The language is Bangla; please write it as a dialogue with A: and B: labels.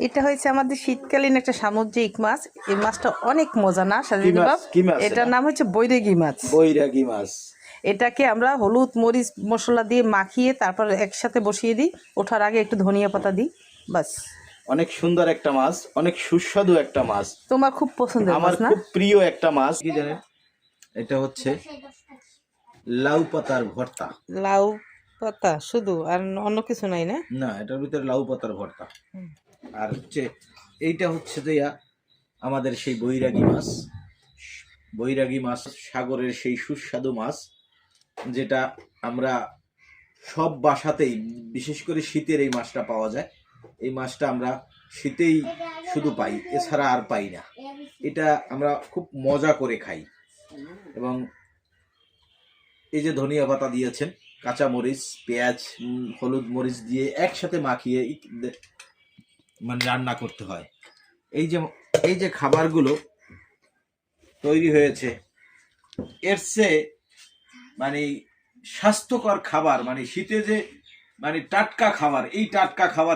A: এটা হয়েছে আমাদের শীতকালীন একটা সামুদ্রিক মাছ। এই মাছটা অনেক মজা না
B: কি
A: সাজিদ
B: মাছ
A: বাপ?
B: কি মাছ
A: এটার
B: এটা?
A: নাম হচ্ছে বৈরাগী মাছ।
B: বৈরাগী মাছ।
A: এটাকে আমরা হলুদ মরিচ মশলা দিয়ে মাখিয়ে তারপর একসাথে বসিয়ে দিই, ওঠার আগে একটু ধনিয়া পাতা দিই, বাস।
B: অনেক সুন্দর একটা মাছ, অনেক সুস্বাদু একটা মাছ,
A: তোমার খুব পছন্দের
B: আমার
A: মাছ না?
B: খুব প্রিয় একটা মাছ। কি জানেন, এটা হচ্ছে লাউ পাতার ভর্তা।
A: লাউ পাতা শুধু, আর অন্য কিছু নাই না?
B: না, এটার ভিতরে লাউ পাতার ভর্তা। আর হচ্ছে এইটা হচ্ছে যে আমাদের সেই বৈরাগী মাছ। বৈরাগী মাছ সাগরের সেই সুস্বাদু মাছ, যেটা আমরা সব বাসাতেই, বিশেষ করে শীতের এই মাছটা পাওয়া যায়। এই মাছটা আমরা শীতেই শুধু পাই, এছাড়া আর পাই না। এটা আমরা খুব মজা করে খাই। এবং এই যে ধনিয়া পাতা দিয়েছেন, কাঁচা মরিচ, পেঁয়াজ, হলুদ মরিচ দিয়ে একসাথে মাখিয়ে মানে রান্না করতে হয়। এই যে খাবারগুলো তৈরি হয়েছে, এর চেয়ে মানে স্বাস্থ্যকর খাবার, মানে শীতে যে মানে টাটকা খাবার, এই টাটকা খাবার